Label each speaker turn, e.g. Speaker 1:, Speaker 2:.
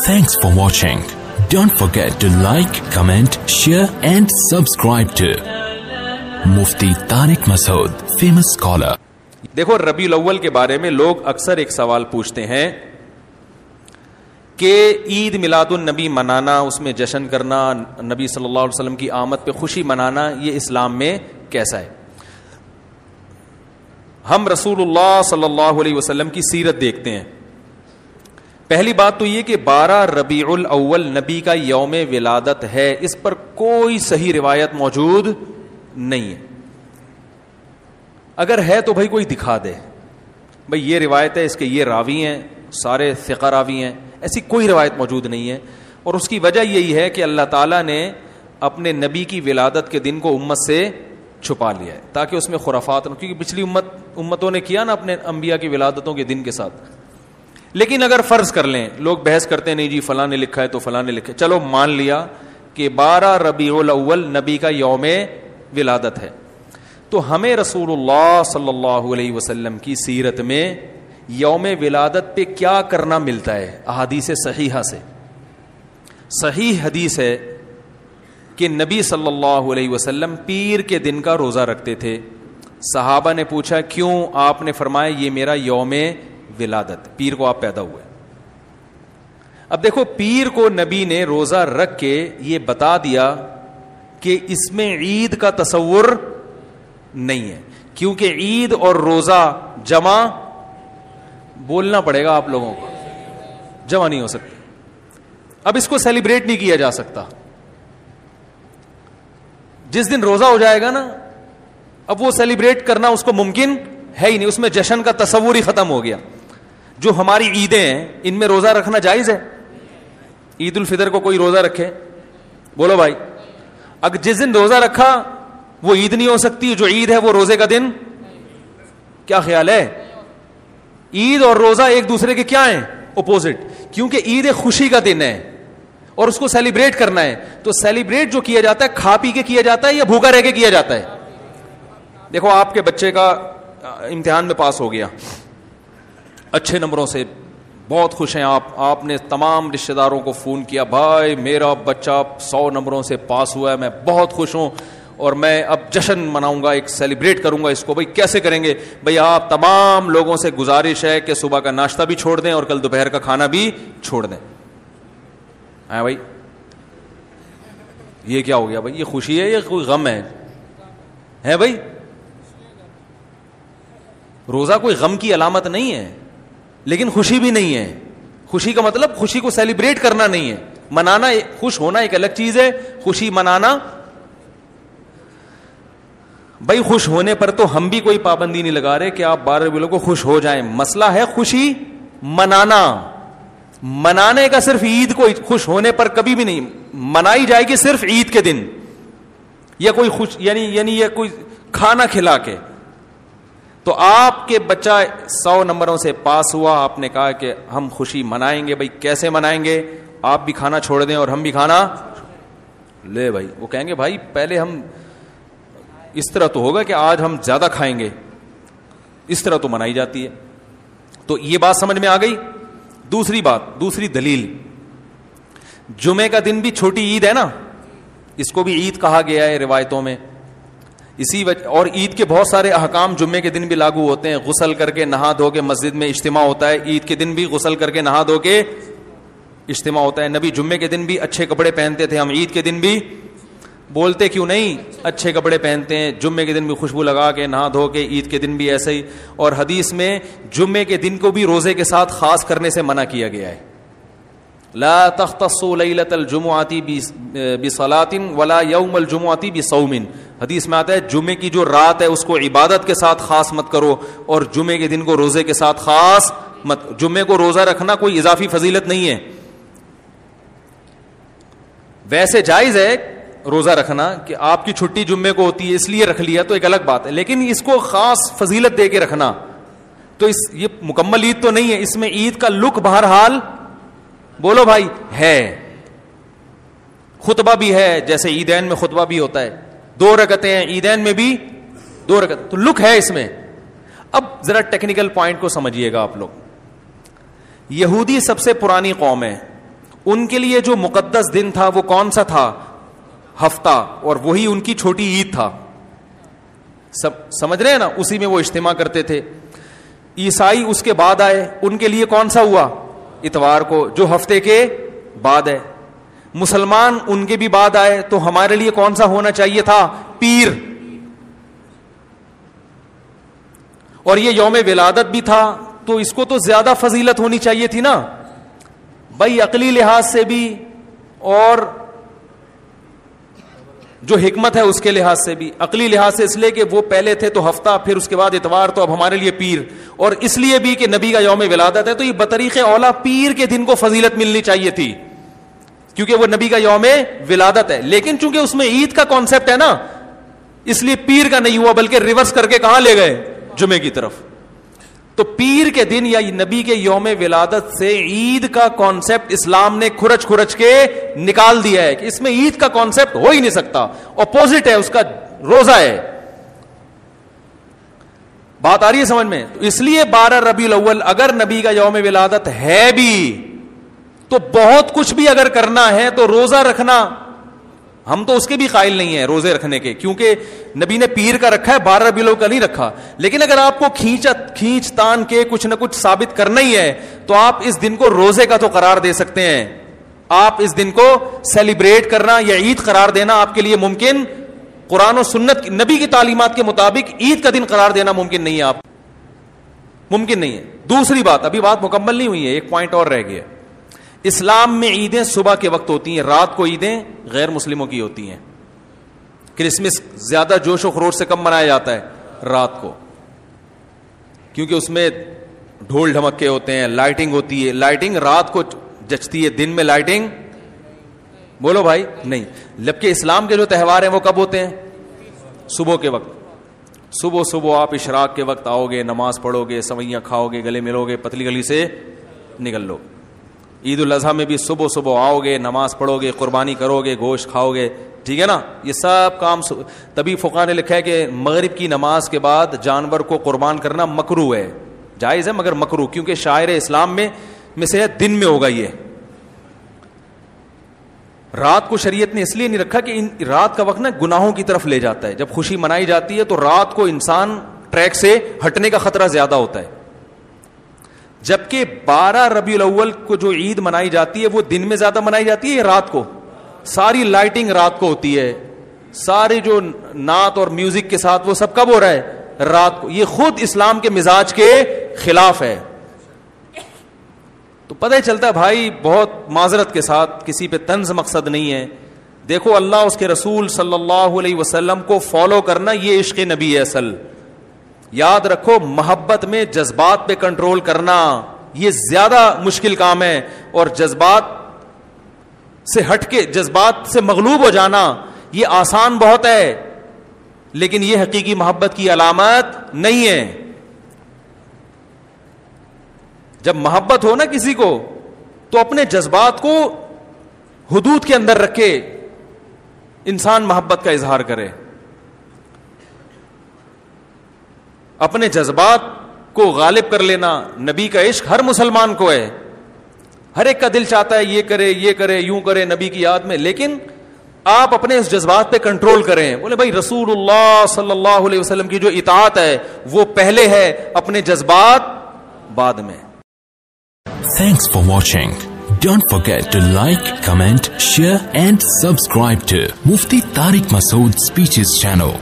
Speaker 1: Thanks for watching. Don't forget to like, comment, share and subscribe to Mufti Tariq Masood, famous scholar.
Speaker 2: دیکھو ربیع الاول کے بارے میں لوگ اکثر ایک سوال پوچھتے ہیں کہ عید میلاد النبی منانا, اس میں جشن کرنا, نبی صلی اللہ علیہ وسلم کی آمد پہ خوشی منانا, یہ اسلام میں کیسا ہے؟ ہم رسول اللہ صلی اللہ علیہ وسلم کی سیرت دیکھتے ہیں. پہلی بات تو یہ کہ 12 ربیع الاول نبی کا یوم ولادت ہے, اس پر کوئی صحیح روایت موجود نہیں ہے. اگر ہے تو بھائی کوئی دکھا دے, بھائی یہ روایت ہے, اس کے یہ راوی ہیں, سارے ثقہ راوی ہیں. ایسی کوئی روایت موجود نہیں ہے, اور اس کی وجہ یہی ہے کہ اللہ تعالیٰ نے اپنے نبی کی ولادت کے دن کو امت سے چھپا لیا ہے تاکہ اس میں خرافات نہ, کیونکہ پچھلی امتوں نے کیا نا اپنے انبیاء کی ولادتوں کے دن کے ساتھ. لیکن اگر فرض کر لیں, لوگ بحث کرتے ہیں نہیں جی فلاں نے لکھا ہے تو فلاں نے لکھا ہے, چلو مان لیا کہ 12 ربیع الاول نبی کا یوم ولادت ہے, تو ہمیں رسول اللہ صلی اللہ علیہ وسلم کی سیرت میں یوم ولادت پہ کیا کرنا ملتا ہے؟ احادیث صحیحہ سے صحیح حدیث ہے کہ نبی صلی اللہ علیہ وسلم پیر کے دن کا روزہ رکھتے تھے. صحابہ نے پوچھا کیوں؟ آپ نے فرمایا یہ میرا یوم ولادت, پیر کو آپ پیدا ہوئے. اب دیکھو پیر کو نبی نے روزہ رکھ کے یہ بتا دیا کہ اس میں عید کا تصور نہیں ہے, کیونکہ عید اور روزہ جمع, بولنا پڑے گا آپ لوگوں کو, جمع نہیں ہو سکتے. اب اس کو سیلیبریٹ نہیں کیا جا سکتا. جس دن روزہ ہو جائے گا نا, اب وہ سیلیبریٹ کرنا اس کو ممکن ہے ہی نہیں, اس میں جشن کا تصور ہی ختم ہو گیا. جو ہماری عیدیں ہیں ان میں روزہ رکھنا جائز ہے؟ عید الفطر کو کوئی روزہ رکھے؟ بولو بھائی. اگر جس دن روزہ رکھا وہ عید نہیں ہو سکتی, جو عید ہے وہ روزے کا دن. کیا خیال ہے؟ عید اور روزہ ایک دوسرے کے کیا ہیں؟ اپوزٹ. کیونکہ عید ایک خوشی کا دن ہے اور اس کو سیلیبریٹ کرنا ہے, تو سیلیبریٹ جو کیا جاتا ہے کھا پی کے کیا جاتا ہے یا بھوکا رہ کے کیا جاتا ہے؟ دیکھو آپ کے بچے کا امتحان میں پاس ہو گیا اچھے نمبروں سے, بہت خوش ہیں آپ نے تمام رشتہ داروں کو فون کیا, بھائی میرا بچہ 100 نمبروں سے پاس ہوا ہے, میں بہت خوش ہوں اور میں اب جشن مناؤں گا, ایک سیلیبریٹ کروں گا اس کو. بھائی کیسے کریں گے؟ بھائی آپ تمام لوگوں سے گزارش ہے کہ صبح کا ناشتہ بھی چھوڑ دیں اور کل دوپہر کا کھانا بھی چھوڑ دیں. ہاں بھائی یہ کیا ہو گیا بھائی؟ یہ خوشی ہے یا کوئی غم ہے بھائی؟ روزہ کوئی غم کی علامت نہیں ہے, لیکن خوشی بھی نہیں ہے. خوشی کا مطلب خوشی کو سیلیبریٹ کرنا نہیں ہے, منانا. خوش ہونا ایک الگ چیز ہے, خوشی منانا. بھائی خوش ہونے پر تو ہم بھی کوئی پابندی نہیں لگا رہے کہ آپ 12 ربیع کو خوش ہو جائیں. مسئلہ ہے خوشی منانا. منانے کا صرف عید کو خوش ہونے پر کبھی بھی نہیں منائی جائے گی, صرف عید کے دن یا کوئی خوش یعنی یہ کوئی کھانا کھلا کے. تو آپ کے بچہ 100 نمبروں سے پاس ہوا, آپ نے کہا کہ ہم خوشی منائیں گے. بھائی کیسے منائیں گے؟ آپ بھی کھانا چھوڑ دیں اور ہم بھی کھانا لے. بھائی وہ کہیں گے بھائی پہلے ہم اس طرح تو ہوگا کہ آج ہم زیادہ کھائیں گے, اس طرح تو منائی جاتی ہے. تو یہ بات سمجھ میں آ گئی. دوسری بات, دوسری دلیل, جمعے کا دن بھی چھوٹی عید ہے نا, اس کو بھی عید کہا گیا ہے روایتوں میں. اسی وجہ, اور عید کے بہت سارے احکام جمعے کے دن بھی لاگو ہوتے ہیں. غسل کر کے نہا دھو کے مسجد میں اجتماع ہوتا ہے, عید کے دن بھی غسل کر کے نہا دھو کے اجتماع ہوتا ہے. نبی جمعے کے دن بھی اچھے کپڑے پہنتے تھے, ہم عید کے دن بھی بولتے کیوں نہیں اچھے کپڑے پہنتے ہیں, جمعے کے دن بھی خوشبو لگا کے نہا دھو کے, عید کے دن بھی ایسے ہی. اور حدیث میں جمعے کے دن کو بھی روزے کے ساتھ خاص کرنے سے منع کیا گیا ہے. لا تختصوا لیلۃ الجمعۃ بصلاۃ ولا یوم الجمعۃ بصوم. حدیث میں آتا ہے جمعے کی جو رات ہے اس کو عبادت کے ساتھ خاص مت کرو, اور جمعے کے دن کو روزے کے ساتھ خاص مت. جمعے کو روزہ رکھنا کوئی اضافی فضیلت نہیں ہے. ویسے جائز ہے روزہ رکھنا کہ آپ کی چھٹی جمعے کو ہوتی ہے اس لیے رکھ لیا, تو ایک الگ بات ہے. لیکن اس کو خاص فضیلت دے کے رکھنا, تو یہ مکمل عید تو نہیں ہے. اس میں عید کا لک بہرحال بولو بھائی ہے, خطبہ بھی ہے, جیسے عیدین میں خطبہ بھی ہوتا ہے, 2 رکعتیں ہیں عیدین میں بھی 2 رکعت, تو لک ہے اس میں. اب ذرا ٹیکنیکل پوائنٹ کو سمجھیے گا آپ لوگ. یہودی سب سے پرانی قوم ہے, ان کے لیے جو مقدس دن تھا وہ کون سا تھا؟ ہفتہ، اور وہی ان کی چھوٹی عید تھا. سمجھ رہے ہیں نا؟ اسی میں وہ اجتماع کرتے تھے. عیسائی اس کے بعد آئے، ان کے لیے کون سا ہوا؟ اتوار کو، جو ہفتے کے بعد ہے. مسلمان ان کے بھی بعد آئے، تو ہمارے لیے کون سا ہونا چاہیے تھا؟ پیر. اور یہ یوم ولادت بھی تھا، تو اس کو تو زیادہ فضیلت ہونی چاہیے تھی نا بھائی، عقلی لحاظ سے بھی اور جو حکمت ہے اس کے لحاظ سے بھی. عقلی لحاظ سے اس لیے کہ وہ پہلے تھے تو ہفتہ، پھر اس کے بعد اتوار، تو اب ہمارے لیے پیر. اور اس لیے بھی کہ نبی کا یوم ولادت ہے، تو یہ بطریق اولا پیر کے دن کو فضیلت ملنی چاہیے تھی، کیونکہ وہ نبی کا یوم ولادت ہے. لیکن چونکہ اس میں عید کا کانسیپٹ ہے نا، اس لیے پیر کا نہیں ہوا، بلکہ ریورس کر کے کہاں لے گئے؟ جمعے کی طرف. تو پیر کے دن یا نبی کے یوم ولادت سے عید کا کانسیپٹ اسلام نے کھرچ کھرچ کے نکال دیا ہے کہ اس میں عید کا کانسیپٹ ہو ہی نہیں سکتا، اپوزٹ ہے اس کا، روزہ ہے. بات آ رہی ہے سمجھ میں؟ تو اس لیے 12 ربیع الاول اگر نبی کا یوم ولادت ہے بھی تو بہت کچھ بھی اگر کرنا ہے تو روزہ رکھنا، ہم تو اس کے بھی قائل نہیں ہیں روزے رکھنے کے، کیونکہ نبی نے پیر کا رکھا ہے، 12 ربیع الاول کا نہیں رکھا. لیکن اگر آپ کو کھینچ تان کے کچھ نہ کچھ ثابت کرنا ہی ہے تو آپ اس دن کو روزے کا تو قرار دے سکتے ہیں. آپ اس دن کو سیلیبریٹ کرنا یا عید قرار دینا آپ کے لیے ممکن، قرآن و سنت نبی کی تعلیمات کے مطابق عید کا دن قرار دینا ممکن نہیں ہے، آپ ممکن نہیں ہے. دوسری بات، ابھی بات مکمل نہیں ہوئی ہے، ایک پوائنٹ اور رہ گیا. اسلام میں عیدیں صبح کے وقت ہوتی ہیں، رات کو عیدیں غیر مسلموں کی ہوتی ہیں. کرسمس زیادہ جوش و خروش سے کم منایا جاتا ہے رات کو، کیونکہ اس میں ڈھول ڈھمکے ہوتے ہیں، لائٹنگ ہوتی ہے. لائٹنگ رات کو جچتی ہے، دن میں لائٹنگ بولو بھائی نہیں. جبکہ اسلام کے جو تہوار ہیں وہ کب ہوتے ہیں؟ صبح کے وقت. صبح آپ اشراق کے وقت آؤ گے، نماز پڑھو گے، سوئیاں کھاؤ گے، گلے ملو گے، پتلی گلی سے نکل لو. عید الاضحیٰ میں بھی صبح آؤ گے، نماز پڑھو گے، قربانی کرو گے، گوشت کھاؤ گے، ٹھیک ہے نا. یہ سب کام تبھی فقہاء نے لکھا ہے کہ مغرب کی نماز کے بعد جانور کو قربان کرنا مکروہ ہے، جائز ہے مگر مکروہ، کیونکہ شاعر اسلام میں سے دن میں ہوگا. یہ رات کو شریعت نے اس لیے نہیں رکھا کہ رات کا وقت نا گناہوں کی طرف لے جاتا ہے. جب خوشی منائی جاتی ہے تو رات کو انسان ٹریک سے ہٹنے کا خطرہ زیادہ ہوتا ہے. جبکہ 12 ربیع الاول کو جو عید منائی جاتی ہے وہ دن میں زیادہ منائی جاتی ہے یا رات کو؟ ساری لائٹنگ رات کو ہوتی ہے، سارے جو نعت اور میوزک کے ساتھ وہ سب کب ہو رہا ہے؟ رات کو. یہ خود اسلام کے مزاج کے خلاف ہے. تو پتہ ہی چلتا ہے بھائی، بہت معذرت کے ساتھ، کسی پہ طنز مقصد نہیں ہے. دیکھو اللہ اس کے رسول صلی اللہ علیہ وسلم کو فالو کرنا یہ عشق نبی ہے اصل. یاد رکھو، محبت میں جذبات پہ کنٹرول کرنا یہ زیادہ مشکل کام ہے، اور جذبات سے ہٹ کے، جذبات سے مغلوب ہو جانا یہ آسان بہت ہے، لیکن یہ حقیقی محبت کی علامت نہیں ہے. جب محبت ہو نا کسی کو تو اپنے جذبات کو حدود کے اندر رکھے انسان محبت کا اظہار کرے. اپنے جذبات کو غالب کر لینا، نبی کا عشق ہر مسلمان کو ہے، ہر ایک کا دل چاہتا ہے یہ کرے یہ کرے یوں کرے نبی کی یاد میں، لیکن آپ اپنے اس جذبات پہ کنٹرول کریں. بولے بھائی رسول اللہ صلی اللہ علیہ وسلم کی جو اطاعت ہے وہ پہلے ہے، اپنے جذبات بعد میں.
Speaker 1: Thanks for watching. Don't forget to like, comment, share and subscribe to Mufti Tariq Masood Speeches channel.